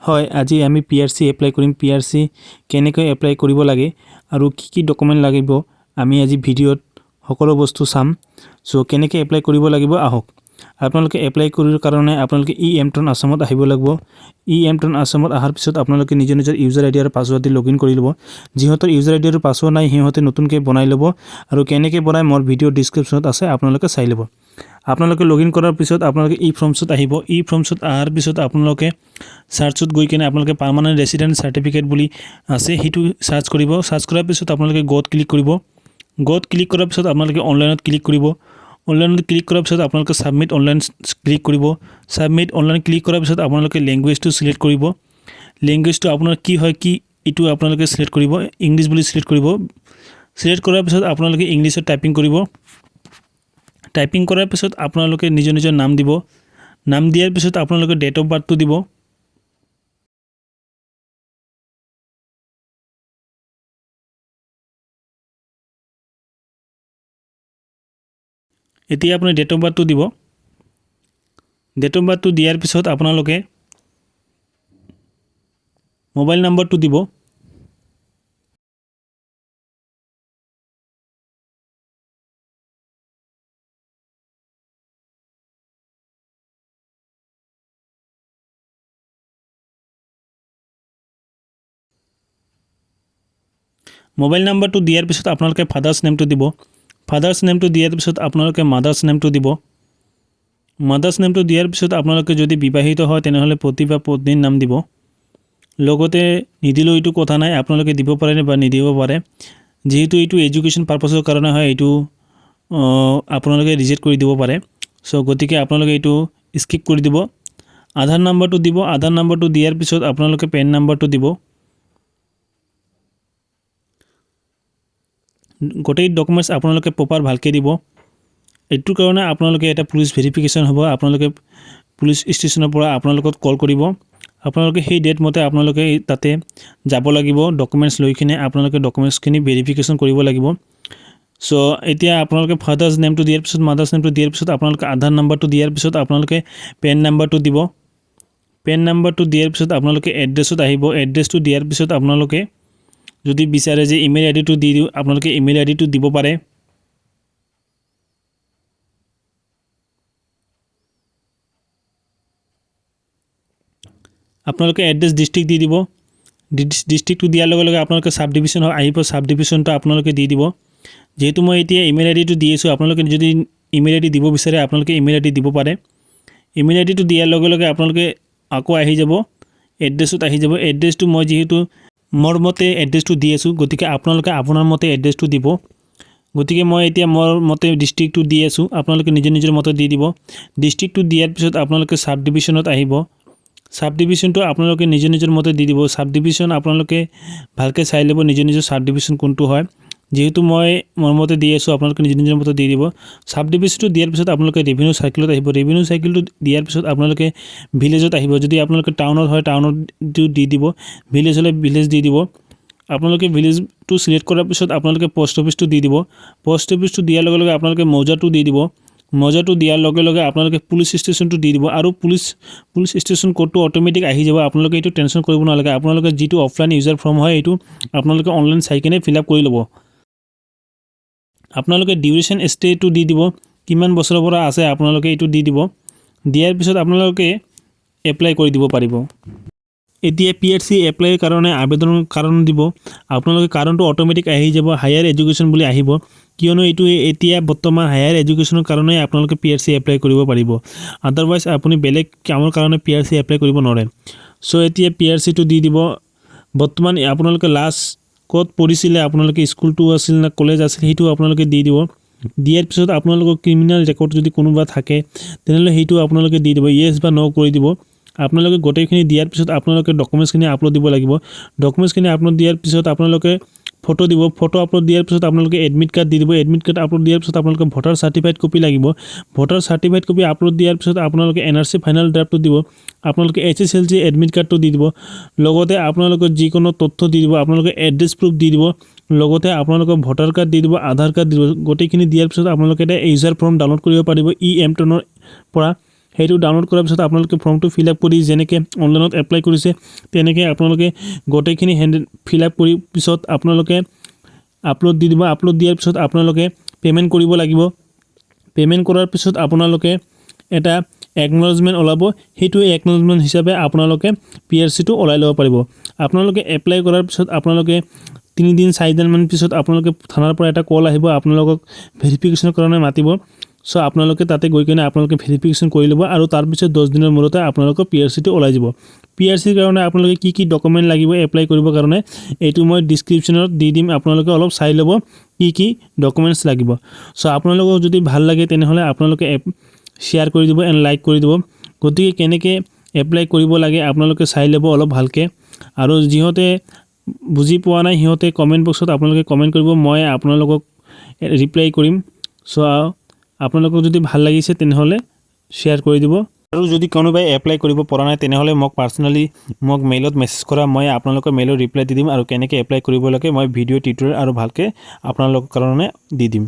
হয়, আজি আমি PRC এপ্লাই কৰিম। PRC কেনেকৈ এপ্লাই কৰিব লাগে আৰু কি ডকুমেণ্ট লাগিব আমি আজি ভিডিঅ'ত সকলো বস্তু চাম। সো কেনেকৈ এপ্লাই কৰিব লাগিব আহক। আপোনালোকে এপ্লাই কৰাৰ কাৰণে আপোনালোকে এমট্ৰন আসামত আহিব লাগিব। এমট্ৰন আসামত অহাৰ পিছত আপোনালোকে নিজৰ ইউজাৰ আইডি আৰু পাছৱৰ্ড দি লগইন কৰি ল'ব। যিহঁতৰ ইউজাৰ আইডি আৰু পাছৱৰ্ড নাই সিহঁতে নতুনকৈ বনাই ল'ব আৰু কেনেকৈ বনাই মোৰ ভিডিঅ' ডেছক্ৰিপশ্যনত আছে, আপোনালোকে চাই ল'ব। আপোনালোকে লগইন কৰাৰ পিছত আপোনালোকে ফৰ্মছত আহিব। ফৰ্মছত অহাৰ পিছত আপোনালোকে সাৰ্চত গৈ কিনে আপোনালোকে পাৰ্মানেণ্ট ৰেচিডেণ্ট চাৰ্টিফিকেট বুলি আছে সেইটো সাৰ্চ কৰিব। সাৰ্চ কৰাৰ পিছত আপোনালোকে গ'ত ক্লিক কৰিব। গ'ত ক্লিক কৰাৰ পিছত আপোনালোকে অনলাইনত ক্লিক কৰিব। অনলাইনত ক্লিক কৰাৰ পিছত আপোনালোকে সাবমিট অনলাইন ক্লিক কৰিব। সাবমিট অনলাইন ক্লিক কৰাৰ পিছত আপোনালোকে লেংগুৱেজটো সিলেক্ট কৰিব। লেংগুৱেজটো আপোনাৰ কি হয় কি এইটো আপোনালোকে সিলেক্ট কৰিব। ইংলিছ বুলি সিলেক্ট কৰিব। সিলেক্ট কৰাৰ পিছত আপোনালোকে ইংলিছত টাইপিং কৰিব। টাইপিং কৰাৰ পিছত আপোনালোকে নিজৰ নাম দিব। নাম দিয়াৰ পিছত আপোনালোকে ডেট অফ বাৰ্থটো দিব। এতিয়া আপুনি ডেট অফ বাৰ্থটো দিব। ডেট অফ বাৰ্থটো দিয়াৰ পিছত আপোনালোকে মোবাইল নাম্বাৰটো দিব। মোবাইল নাম্বাৰটো দিয়াৰ পিছত আপোনালোকে ফাদাৰ্ছ নেমটো দিব। ফাদাৰ্ছ নেমটো দিয়াৰ পিছত আপোনালোকে মাদাৰ্ছ নেমটো দিব। মাদাৰ্ছ নেমটো দিয়াৰ পিছত আপোনালোকে যদি বিবাহিত হয় তেনেহ'লে পতি বা পত্নীৰ নাম দিব। লগতে নিদিলেও এইটো কথা নাই, আপোনালোকে দিব পাৰে বা নিদিব পাৰে। যেহেতু এইটো এডুকেশ্যন পাৰপাছৰ কাৰণে হয়, এইটো আপোনালোকে ৰিজেক্ট কৰি দিব পাৰে। সো গতিকে আপোনালোকে এইটো স্কিপ কৰি দিব। আধাৰ নাম্বাৰটো দিব। আধাৰ নাম্বাৰটো দিয়াৰ পিছত আপোনালোকে পেন নাম্বাৰটো দিব। গোটেই ডকুমেণ্টছ আপোনালোকে প্ৰপাৰ ভালকৈ দিব। এইটোৰ কাৰণে আপোনালোকে এটা পুলিচ ভেৰিফিকেশ্যন হ'ব। আপোনালোকে পুলিচ ষ্টেচনৰ পৰা আপোনালোকক কল কৰিব। আপোনালোকে সেই ডেট মতে আপোনালোকে তাতে যাব লাগিব। ডকুমেণ্টছ লৈ কিনে আপোনালোকে ডকুমেণ্টছখিনি ভেৰিফিকেশ্যন কৰিব লাগিব। সো এতিয়া আপোনালোকে ফাদাৰ্ছ নেমটো দিয়াৰ পিছত মাদাৰ্ছ নেমটো দিয়াৰ পিছত আপোনালোকে আধাৰ নাম্বাৰটো দিয়াৰ পিছত আপোনালোকে পেন নাম্বাৰটো দিব। পেন নাম্বাৰটো দিয়াৰ পিছত আপোনালোকে এড্ৰেছত আহিব। এড্ৰেছটো দিয়াৰ পিছত আপোনালোকে যদি বিচাৰে যে ইমেইল আইডিটো দি দিওঁ, আপোনালোকে ইমেইল আইডিটো দিব পাৰে। আপোনালোকে এড্ৰেছ ডিষ্ট্ৰিক্ট দি দিব। ডিষ্ট্ৰিক্টটো দিয়াৰ লগে লগে আপোনালোকে সাব ডিভিজন আহিব। সাব ডিভিজনটো আপোনালোকে দি দিব। যেহেতু মই এতিয়া ইমেইল আইডিটো দি আছোঁ, আপোনালোকে যদি ইমেইল আইডি দিব বিচাৰে আপোনালোকে ইমেইল আইডি দিব পাৰে। ইমেইল আইডিটো দিয়াৰ লগে লগে আপোনালোকে আকৌ আহি যাব, এড্ৰেছত আহি যাব। এড্ৰেছটো মই যিহেতু মোৰ মতে এড্ৰেছটো দি আছোঁ, গতিকে আপোনালোকে আপোনাৰ মতে এড্ৰেছটো দিব। গতিকে মই এতিয়া মোৰ মতে ডিষ্ট্ৰিক্টটো দি আছোঁ, আপোনালোকে নিজৰ মতে দি দিব। ডিষ্ট্ৰিক্টটো দিয়াৰ পিছত আপোনালোকে সাব ডিভিজনত আহিব। সাব ডিভিজনটো আপোনালোকে নিজৰ মতে দি দিব। সাব ডিভিজন আপোনালোকে ভালকৈ চাই ল'ব নিজৰ সাব ডিভিজন কোনটো হয়। যেহেতু মই মোৰ মতে দি আছোঁ, আপোনালোকে নিজৰ মতে দি দিব। সাব ডিভিজনটো দিয়াৰ পিছত আপোনালোকে ৰেভিনিউ চাৰ্কেলত আহিব। ৰেভিনিউ চাৰ্কেলটো দিয়াৰ পিছত আপোনালোকে ভিলেজত আহিব। যদি আপোনালোকে টাউনত হয় টাউনটো দি দিব, ভিলেজ হ'লে ভিলেজ দি দিব। আপোনালোকে ভিলেজটো ছিলেক্ট কৰাৰ পিছত আপোনালোকে পোষ্ট অফিচটো দি দিব। পোষ্ট অফিচটো দিয়াৰ লগে লগে আপোনালোকে মৌজাটো দি দিব। মৌজাটো দিয়াৰ লগে লগে আপোনালোকে পুলিচ ষ্টেচনটো দি দিব আৰু পুলিচ ষ্টেচন কোডটো অট'মেটিক আহি যাব। আপোনালোকে এইটো টেনশ্যন কৰিব নালাগে। আপোনালোকে যিটো অফলাইন ইউজাৰ ফৰ্ম হয় এইটো আপোনালোকে অনলাইন চাই কিনে ফিল আপ কৰি ল'ব। আপোনালোকে ডিউৰেশ্যন ষ্টেটো দি দিব, কিমান বছৰৰ পৰা আছে আপোনালোকে এইটো দি দিব। দিয়াৰ পিছত আপোনালোকে এপ্লাই কৰি দিব পাৰিব। এতিয়া PRC এপ্লাইৰ কাৰণে আবেদনৰ কাৰণ দিব। আপোনালোকে কাৰণটো অট'মেটিক আহি যাব, হায়াৰ এডুকেশ্যন বুলি আহিব। কিয়নো এইটো এতিয়া বৰ্তমান হায়াৰ এডুকেশ্যনৰ কাৰণে আপোনালোকে PRC এপ্লাই কৰিব পাৰিব। আদাৰৱাইজ আপুনি বেলেগ কামৰ কাৰণে PRC এপ্লাই কৰিব নোৱাৰে। সো এতিয়া PRCটো দি দিব। বৰ্তমান আপোনালোকে লাষ্ট ক'ত পঢ়িছিলে, আপোনালোকে স্কুলটো আছিল না কলেজ আছিল, সেইটো আপোনালোকে দি দিব। দিয়াৰ পিছত আপোনালোকৰ ক্ৰিমিনেল ৰেকৰ্ড যদি কোনোবা থাকে তেনেহ'লে সেইটো আপোনালোকে দি দিব, য়েছ বা ন' কৰি দিব। আপোনালোকে গোটেইখিনি দিয়াৰ পিছত আপোনালোকে ডকুমেণ্টছখিনি আপলোড দিব লাগিব। ডকুমেণ্টছখিনি আপলোড দিয়াৰ পিছত আপোনালোকে ফটো দিব। ফটো আপলোড দিয়াৰ পিছত আপোনালোকে এডমিট কাৰ্ড দি দিব। এডমিট কাৰ্ড আপলোড দিয়াৰ পিছত আপোনালোকে ভোটাৰ চাৰ্টিফাইড কপি লাগিব। ভোটাৰ চাৰ্টিফাইড কপি আপলোড দিয়াৰ পিছত আপোনালোকে NRC ফাইনেল ড্ৰাফ্টটো দিব। আপোনালোকে HSLC এডমিট কাৰ্ডটো দি দিব। লগতে আপোনালোকৰ যিকোনো তথ্য দি দিব। আপোনালোকে এড্ৰেছ প্ৰুফ দি দিব। লগতে আপোনালোকৰ ভোটাৰ কাৰ্ড দি দিব, আধাৰ কাৰ্ড দি দিব। গোটেইখিনি দিয়াৰ পিছত আপোনালোকে এটা ইউজাৰ ফৰ্ম ডাউনলোড কৰিব পাৰিব এমট্ৰনৰ পৰা। সেইটো ডাউনলোড কৰাৰ পিছত আপোনালোকে ফৰ্মটো ফিল আপ কৰি যেনেকৈ অনলাইনত এপ্লাই কৰিছে তেনেকৈ আপোনালোকে গোটেইখিনি ফিল আপ কৰি পিছত আপোনালোকে আপলোড দি দিব। আপলোড দিয়াৰ পিছত আপোনালোকে পে'মেণ্ট কৰিব লাগিব। পে'মেণ্ট কৰাৰ পিছত আপোনালোকে এটা একনলেজমেণ্ট ওলাব, সেইটো একনলেজমেণ্ট হিচাপে আপোনালোকে PRCটো ওলাই ল'ব পাৰিব। আপোনালোকে এপ্লাই কৰাৰ পিছত আপোনালোকে 3 দিন 4 দিনমান পিছত আপোনালোকে থানাৰ পৰা এটা কল আহিব, আপোনালোকক ভেৰিফিকেশ্যনৰ কাৰণে মাতিব। চ' আপোনালোকে তাতে গৈ কিনে আপোনালোকে ভেৰিফিকেশ্যন কৰি ল'ব আৰু তাৰপিছত 10 দিনৰ মূৰতে আপোনালোকৰ PRCটো ওলাই যাব। PRCৰ কাৰণে আপোনালোকে কি ডকুমেণ্ট লাগিব এপ্লাই কৰিবৰ কাৰণে এইটো মই ডিছক্ৰিপশ্যনত দি দিম, আপোনালোকে অলপ চাই ল'ব কি ডকুমেণ্টছ লাগিব। চ' আপোনালোকক যদি ভাল লাগে তেনেহ'লে আপোনালোকে শ্বেয়াৰ কৰি দিব এণ্ড লাইক কৰি দিব। গতিকে কেনেকৈ এপ্লাই কৰিব লাগে আপোনালোকে চাই ল'ব অলপ ভালকৈ, আৰু যিহঁতে বুজি পোৱা নাই সিহঁতে কমেণ্ট বক্সত আপোনালোকে কমেণ্ট কৰিব, মই আপোনালোকক ৰিপ্লাই কৰিম। চ' আপোনালোকক যদি ভাল লাগিছে তেনেহ'লে শ্বেয়াৰ কৰি দিব, আৰু যদি কোনোবাই এপ্লাই কৰিব পৰা নাই তেনেহ'লে মোক পাৰ্চনেলি মেইলত মেছেজ কৰা, মই আপোনালোকৰ মেইলত ৰিপ্লাই দি দিম আৰু কেনেকৈ এপ্লাই কৰিব লাগে মই ভিডিঅ' টিউটৰিয়েল আৰু ভালকৈ আপোনালোকৰ কাৰণে দি দিম।